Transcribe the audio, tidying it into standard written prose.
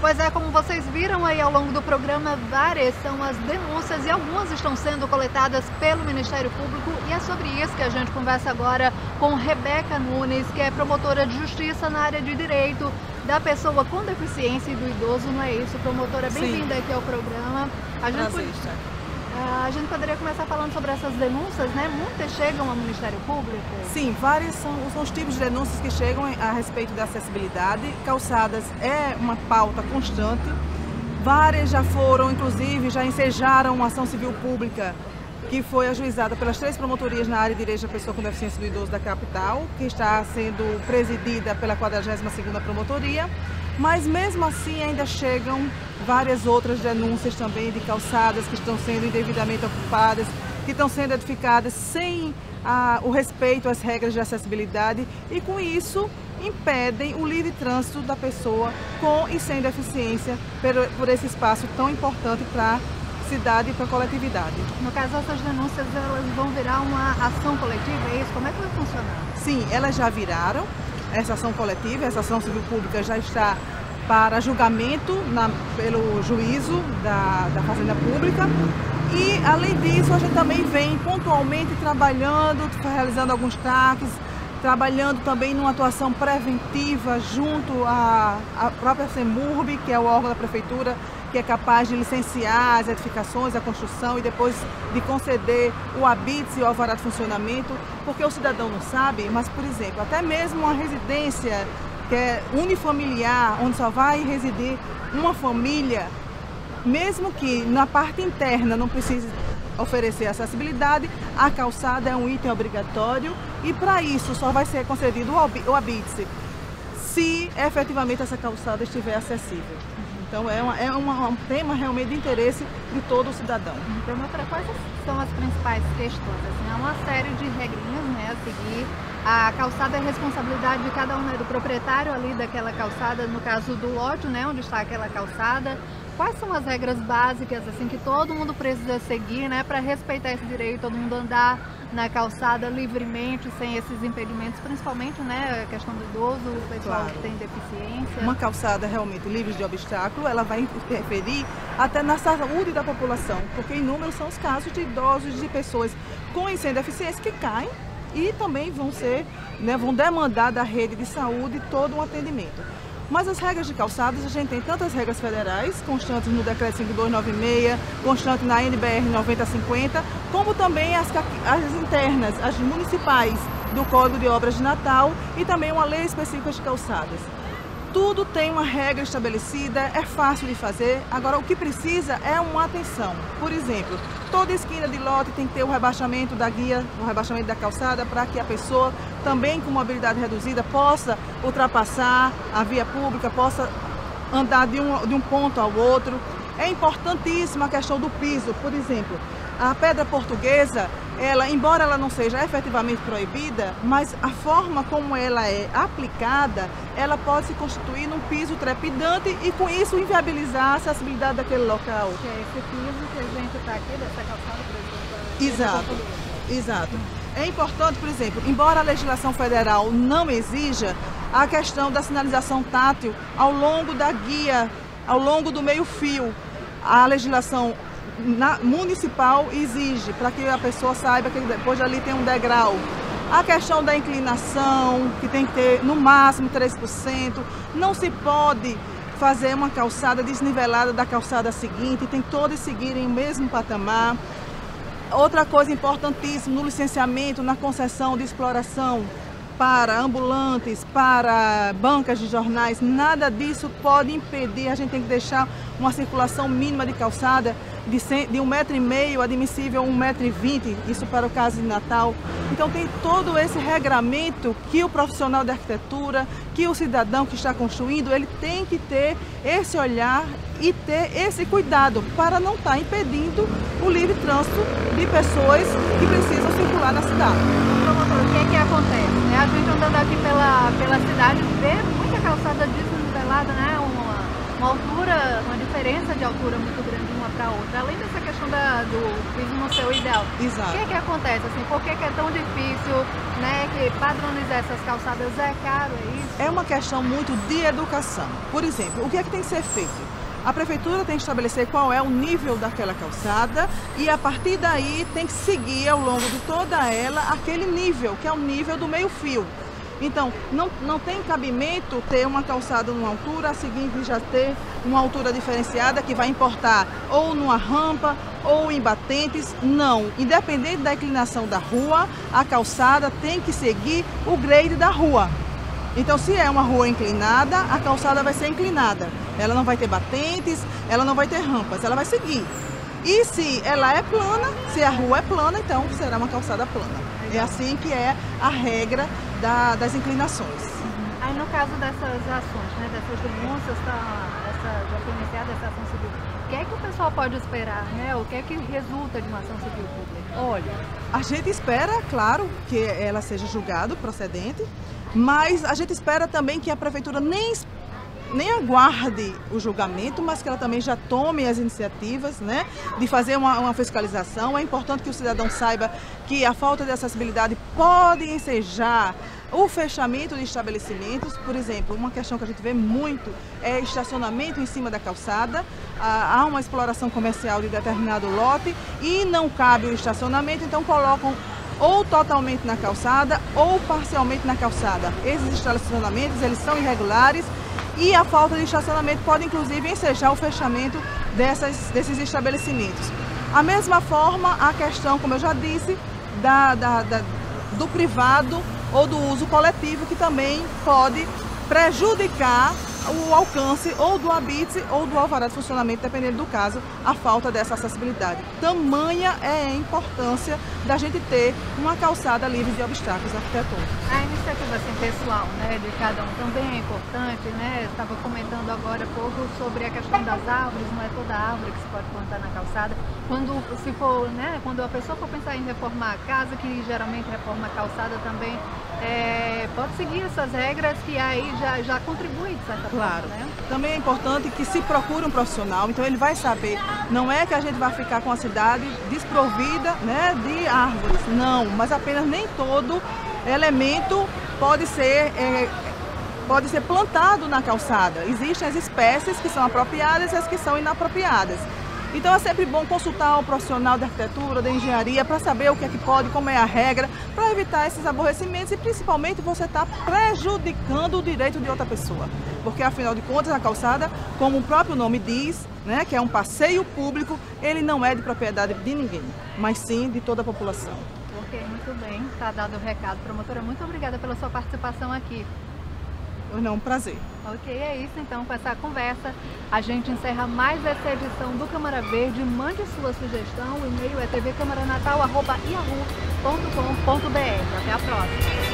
Pois é, como vocês viram aí ao longo do programa, várias são as denúncias e algumas estão sendo coletadas pelo Ministério Público, e é sobre isso que a gente conversa agora com Rebeca Nunes, que é promotora de justiça na área de direito da pessoa com deficiência e do idoso, não é isso? Promotora, bem-vinda aqui ao programa. A gente poderia começar falando sobre essas denúncias, né? Muitas chegam ao Ministério Público? Sim, vários são os tipos de denúncias que chegam a respeito da acessibilidade. Calçadas é uma pauta constante. Várias já foram, inclusive, já ensejaram uma ação civil pública que foi ajuizada pelas 3 promotorias na área de direito da pessoa com deficiência do idoso da capital, que está sendo presidida pela 42ª Promotoria. Mas mesmo assim ainda chegam várias outras denúncias também de calçadas que estão sendo indevidamente ocupadas, que estão sendo edificadas sem o respeito às regras de acessibilidade, e com isso impedem o livre trânsito da pessoa com e sem deficiência por esse espaço tão importante para a cidade e para a coletividade. No caso, essas denúncias elas vão virar uma ação coletiva, é isso? Como é que vai funcionar? Sim, elas já viraram essa ação coletiva, essa ação civil pública já está para julgamento pelo juízo da Fazenda Pública. E, além disso, a gente também vem pontualmente trabalhando, realizando alguns TACs, trabalhando também numa atuação preventiva junto à própria CEMURB, que é o órgão da Prefeitura, que é capaz de licenciar as edificações, a construção e depois de conceder o habite e o alvará de funcionamento, porque o cidadão não sabe, mas, por exemplo, até mesmo uma residência que é unifamiliar, onde só vai residir uma família, mesmo que na parte interna não precise oferecer acessibilidade, a calçada é um item obrigatório, e para isso só vai ser concedido o habite se efetivamente essa calçada estiver acessível. Então é um tema realmente de interesse de todo o cidadão. Promotora, quais são as principais questões? Assim, há uma série de regrinhas, né, a seguir. A calçada é responsabilidade de cada um, né, do proprietário ali daquela calçada, no caso do lote, né, onde está aquela calçada. Quais são as regras básicas assim que todo mundo precisa seguir, né, para respeitar esse direito, todo mundo andar na calçada livremente, sem esses impedimentos, principalmente, né, a questão do idoso, o pessoal que tem deficiência? Uma calçada realmente livre de obstáculo, ela vai interferir até na saúde da população, porque inúmeros são os casos de idosos, de pessoas com e sem deficiência que caem e também vão demandar da rede de saúde todo um atendimento. Mas as regras de calçadas, a gente tem tantas regras federais, constantes no Decreto 5296, constante na NBR 9050, como também as internas, as municipais do Código de Obras de Natal e também uma lei específica de calçadas. Tudo tem uma regra estabelecida, é fácil de fazer, agora o que precisa é uma atenção. Por exemplo, toda esquina de lote tem que ter o rebaixamento da guia, o rebaixamento da calçada, para que a pessoa também com mobilidade reduzida possa ultrapassar a via pública, possa andar de um ponto ao outro. É importantíssima a questão do piso, por exemplo. A pedra portuguesa, embora ela não seja efetivamente proibida, mas a forma como ela é aplicada, ela pode se constituir num piso trepidante e com isso inviabilizar a acessibilidade daquele local. Que é esse piso que a gente está aqui, dessa calçada, por exemplo. Exato. É importante, por exemplo, embora a legislação federal não exija a questão da sinalização tátil ao longo da guia, ao longo do meio-fio, a legislação municipal exige para que a pessoa saiba que depois ali tem um degrau. A questão da inclinação, que tem que ter no máximo 3%, não se pode fazer uma calçada desnivelada da calçada seguinte, tem todas seguirem o mesmo patamar. Outra coisa importantíssima no licenciamento, na concessão de exploração para ambulantes, para bancas de jornais, nada disso pode impedir, a gente tem que deixar uma circulação mínima de calçada de 1,5 m, admissível 1,20 m, isso para o caso de Natal. Então tem todo esse regramento que o profissional da arquitetura, que o cidadão que está construindo, ele tem que ter esse olhar e ter esse cuidado para não estar impedindo o livre trânsito de pessoas que precisam circular na cidade. O que acontece? A gente andando aqui pela cidade vê muita calçada desnivelada, né? Uma altura, uma diferença de altura muito grande de uma para outra. Além dessa questão do piso no seu ideal. Exato. O que acontece? Assim, por que é tão difícil, né, que padronizar essas calçadas é caro, é isso? É uma questão muito de educação. Por exemplo, o que é que tem que ser feito? A prefeitura tem que estabelecer qual é o nível daquela calçada e a partir daí tem que seguir ao longo de toda ela aquele nível, que é o nível do meio-fio. Então, não tem cabimento ter uma calçada numa altura, a seguinte já ter uma altura diferenciada que vai importar ou numa rampa ou em batentes. Não, independente da inclinação da rua, a calçada tem que seguir o grade da rua. Então, se é uma rua inclinada, a calçada vai ser inclinada. Ela não vai ter batentes, ela não vai ter rampas, ela vai seguir. E se ela é plana, se a rua é plana, então será uma calçada plana. É assim que é a regra das inclinações. Aí no caso dessas ações, né, dessas denúncias, já foi iniciada essa ação civil, o que é que o pessoal pode esperar, né? O que é que resulta de uma ação civil pública? Olha, a gente espera, claro, que ela seja julgada procedente, mas a gente espera também que a prefeitura nem aguarde o julgamento, mas que ela também já tome as iniciativas, né, de fazer uma fiscalização. É importante que o cidadão saiba que a falta de acessibilidade pode ensejar o fechamento de estabelecimentos. Por exemplo, uma questão que a gente vê muito é estacionamento em cima da calçada. Há uma exploração comercial de determinado lote e não cabe o estacionamento, então colocam ou totalmente na calçada ou parcialmente na calçada. Esses estacionamentos, eles são irregulares e a falta de estacionamento pode inclusive ensejar o fechamento desses estabelecimentos. A mesma forma, a questão, como eu já disse, do privado ou do uso coletivo, que também pode prejudicar o alcance ou do habite ou do alvará de funcionamento, dependendo do caso, a falta dessa acessibilidade. Tamanha é a importância da gente ter uma calçada livre de obstáculos arquitetônicos. A iniciativa assim, pessoal, né, de cada um também é importante, né? Eu estava comentando agora há pouco sobre a questão das árvores, não é toda árvore que se pode plantar na calçada. Quando a pessoa for pensar em reformar a casa, que geralmente reforma a calçada também, pode seguir essas regras que aí já contribui de certa Claro. forma, né? Também é importante que se procure um profissional, então ele vai saber, não é que a gente vai ficar com a cidade desprovida, né, de árvores, não, mas apenas nem todo elemento pode ser plantado na calçada. Existem as espécies que são apropriadas e as que são inapropriadas. Então é sempre bom consultar um profissional da arquitetura, da engenharia, para saber o que é que pode, como é a regra, para evitar esses aborrecimentos e principalmente você está prejudicando o direito de outra pessoa. Porque afinal de contas a calçada, como o próprio nome diz, né, que é um passeio público, ele não é de propriedade de ninguém, mas sim de toda a população. Ok, muito bem, está dado o recado. Promotora, muito obrigada pela sua participação aqui. Não, um prazer. Ok, é isso então, com essa conversa a gente encerra mais essa edição do Câmara Verde. Mande sua sugestão, o e-mail é tvcamaranatal@yahoo.com.br. Até a próxima!